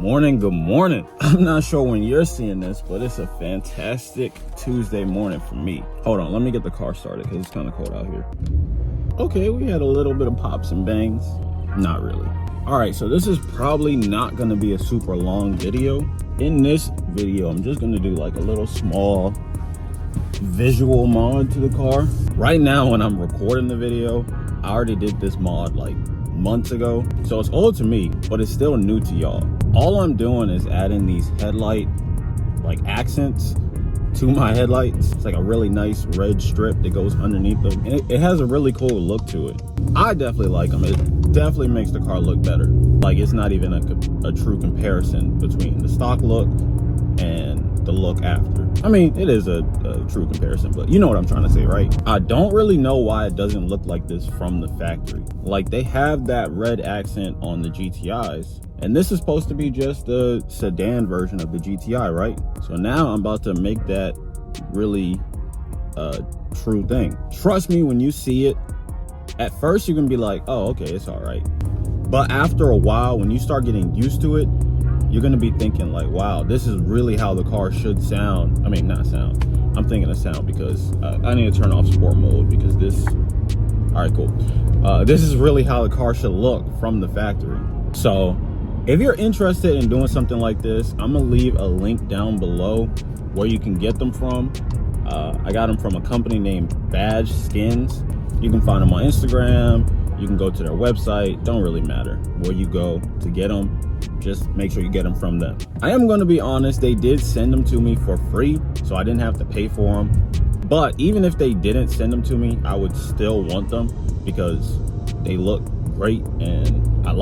morning, good morning. I'm not sure when you're seeing this, but it's a fantastic Tuesday morning for me. Hold on, let me get the car started because it's kind of cold out here. Okay, we had a little bit of pops and bangs. Not really. All right, so this is probably not gonna be a super long video. In this video, I'm just gonna do like a little small visual mod to the car. Right now, when I'm recording the video, I already did this mod like months ago, so it's old to me, but it's still new to y'all. All I'm doing is adding these headlight like accents to my headlights. It's like a really nice red strip that goes underneath them, and it has a really cool look to it. I definitely like them. It definitely makes the car look better. Like, it's not even a true comparison between the stock look and the look after. I mean, it is a true comparison, but you know what I'm trying to say, right? I don't really know why it doesn't look like this from the factory. Like, they have that red accent on the GTIs, and this is supposed to be just a sedan version of the GTI, right? So now I'm about to make that really true thing. Trust me, when you see it, at first you're gonna be like, oh, okay, it's all right. But after a while, when you start getting used to it, you're gonna be thinking like, wow, this is really how the car should sound. I mean, not sound. I'm thinking of sound because I need to turn off sport mode because this, all right, cool. This is really how the car should look from the factory. So if you're interested in doing something like this, I'm gonna leave a link down below where you can get them from. I got them from a company named Badgeskins. You can find them on Instagram. You can go to their website. Don't really matter where you go to get them. Just make sure you get them from them. I am going to be honest, they did send them to me for free, so I didn't have to pay for them. But even if they didn't send them to me, I would still want them because they look great, and I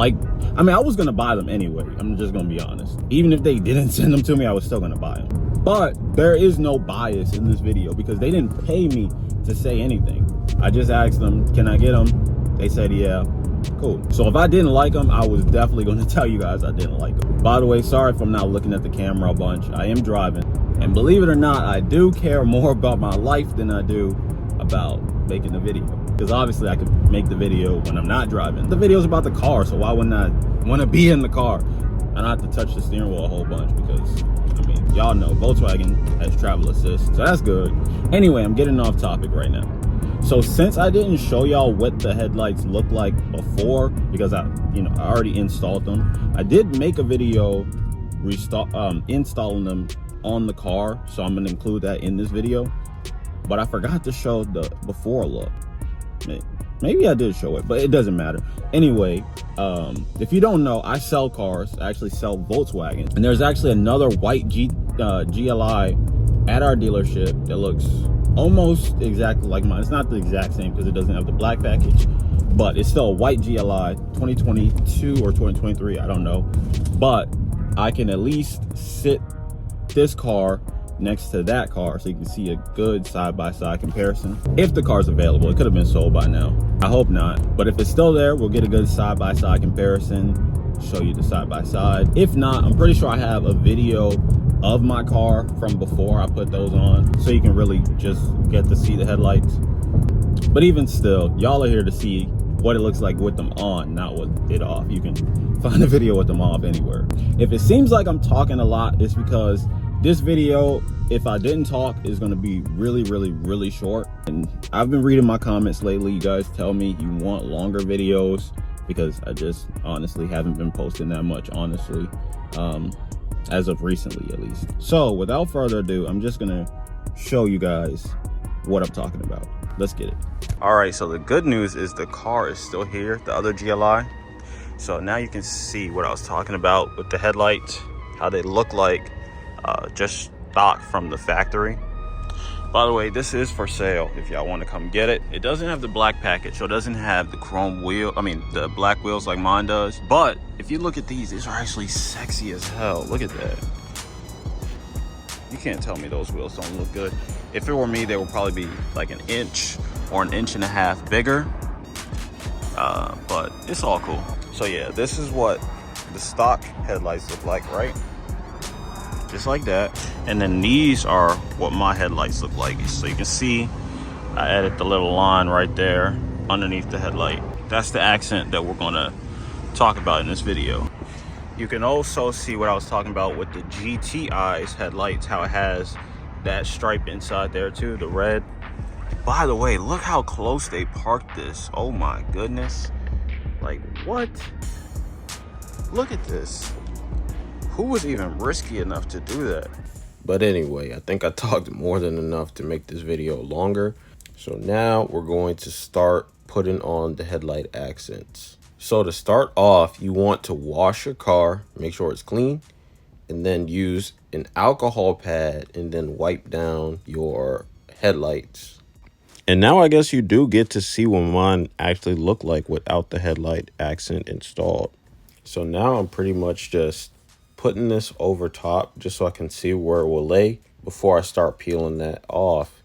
was going to buy them anyway. I'm just going to be honest. Even if they didn't send them to me, I was still going to buy them. But there is no bias in this video because they didn't pay me to say anything. I just asked them, can I get them? They said, yeah. Cool. So if I didn't like them, I was definitely going to tell you guys I didn't like them. By the way, sorry if I'm not looking at the camera a bunch. I am driving. And believe it or not, I do care more about my life than I do about making the video. Because obviously I could make the video when I'm not driving. The video's about the car, so why wouldn't I want to be in the car? I don't have to touch the steering wheel a whole bunch because, I mean, y'all know Volkswagen has travel assist, so that's good. Anyway, I'm getting off topic right now. So since I didn't show y'all what the headlights look like before, because I already installed them, I did make a video installing them on the car, so I'm gonna include that in this video. But I forgot to show the before look. Maybe I did show it, but it doesn't matter. Anyway, if you don't know, I sell cars. I actually sell Volkswagen, and there's actually another white GLI at our dealership that looks almost exactly like mine. It's not the exact same because it doesn't have the black package, but it's still a white GLI 2022 or 2023, I don't know. But I can at least sit this car next to that car so you can see a good side-by-side comparison. If the car's available, it could have been sold by now. I hope not, but if it's still there, we'll get a good side-by-side comparison, show you the side-by-side. If not, I'm pretty sure I have a video of my car from before I put those on, so you can really just get to see the headlights. But even still, y'all are here to see what it looks like with them on, not with it off. You can find a video with them off anywhere. If it seems like I'm talking a lot, it's because this video, if I didn't talk, is going to be really short. And I've been reading my comments lately. You guys tell me you want longer videos because I just honestly haven't been posting that much, honestly. As of recently, at least. So without further ado, I'm just gonna show you guys what I'm talking about. Let's get it. All right, so the good news is the car is still here, the other GLI. So now you can see what I was talking about with the headlights, how they look like just stock from the factory. By the way, this is for sale if y'all want to come get it. It doesn't have the black package, so it doesn't have the chrome wheel, the black wheels like mine does. But if you look at these are actually sexy as hell. Look at that. You can't tell me those wheels don't look good. If it were me, they would probably be like an inch or an inch and a half bigger. But it's all cool. So yeah, this is what the stock headlights look like, right? Just like that. And then these are what my headlights look like. So you can see I added the little line right there underneath the headlight. That's the accent that we're gonna talk about in this video. You can also see what I was talking about with the GTI's headlights, how it has that stripe inside there too, the red. By the way, look how close they parked this. Oh my goodness. Like, what? Look at this. Who was even risky enough to do that? But anyway, I think I talked more than enough to make this video longer. So now we're going to start putting on the headlight accents. So to start off, you want to wash your car, make sure it's clean, and then use an alcohol pad and then wipe down your headlights. And now I guess you do get to see what mine actually look like without the headlight accent installed. So now I'm pretty much just putting this over top just so I can see where it will lay before I start peeling that off.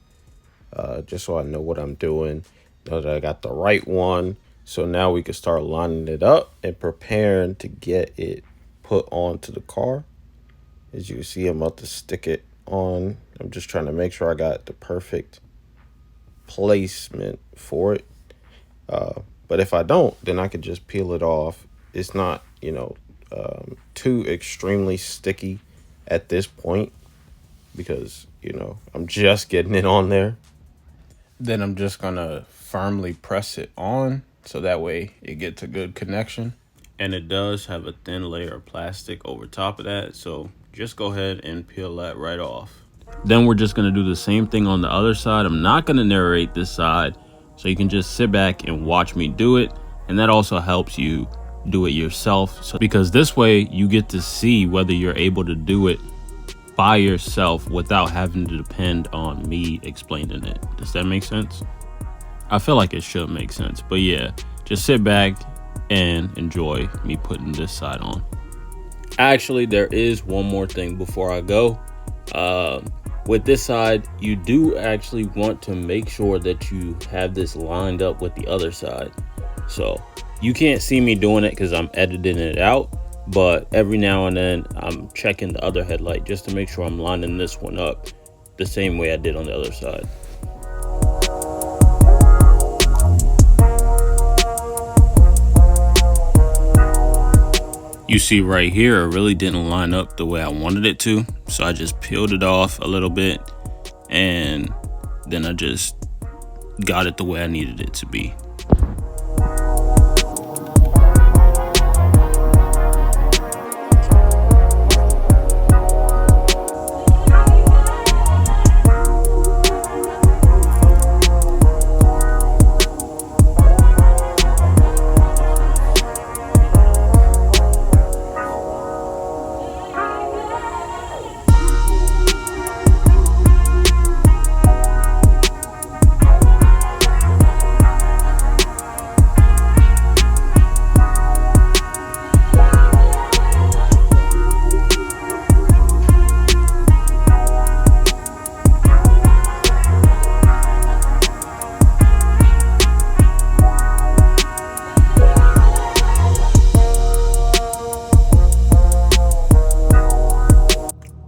Just so I know what I'm doing, know that I got the right one. So now we can start lining it up and preparing to get it put onto the car. As you can see, I'm about to stick it on. I'm just trying to make sure I got the perfect placement for it. But if I don't, then I could just peel it off. It's not, you know, too extremely sticky at this point because, you know, I'm just getting it on there. Then I'm just gonna firmly press it on so that way it gets a good connection. And it does have a thin layer of plastic over top of that, so just go ahead and peel that right off. Then we're just gonna do the same thing on the other side. I'm not gonna narrate this side, so you can just sit back and watch me do it. And that also helps you do it yourself, so because this way you get to see whether you're able to do it by yourself without having to depend on me explaining it. Does that make sense? I feel like it should make sense, but yeah, just sit back and enjoy me putting this side on. Actually, there is one more thing before I go. With this side, you do actually want to make sure that you have this lined up with the other side. So you can't see me doing it because I'm editing it out, but every now and then I'm checking the other headlight just to make sure I'm lining this one up the same way I did on the other side. You see right here, it really didn't line up the way I wanted it to, so I just peeled it off a little bit and then I just got it the way I needed it to be.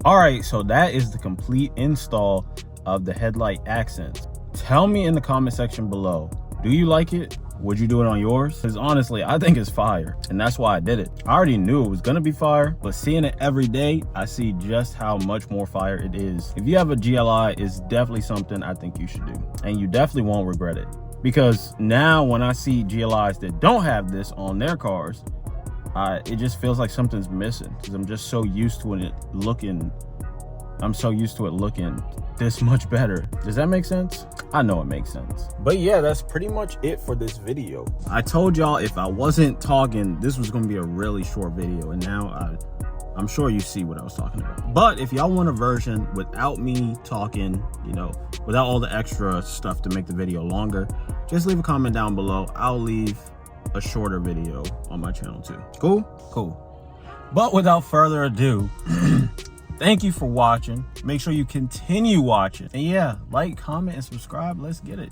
All right, so that is the complete install of the headlight accents. Tell me in the comment section below, do you like it? Would you do it on yours? Because honestly, I think it's fire, and that's why I did it. I already knew it was gonna be fire, but seeing it every day, I see just how much more fire it is. If you have a GLI, it's definitely something I think you should do, and you definitely won't regret it. Because now when I see GLIs that don't have this on their cars, it just feels like something's missing because I'm just so used to it looking, this much better. Does that make sense? I know it makes sense. But yeah, that's pretty much it for this video. I told y'all if I wasn't talking, this was gonna be a really short video, and now I'm sure you see what I was talking about. But if y'all want a version without me talking, you know, without all the extra stuff to make the video longer, just leave a comment down below. I'll leave a shorter video on my channel too. Cool? Cool. But without further ado, thank you for watching. Make sure you continue watching. And yeah, like, comment, and subscribe. Let's get it.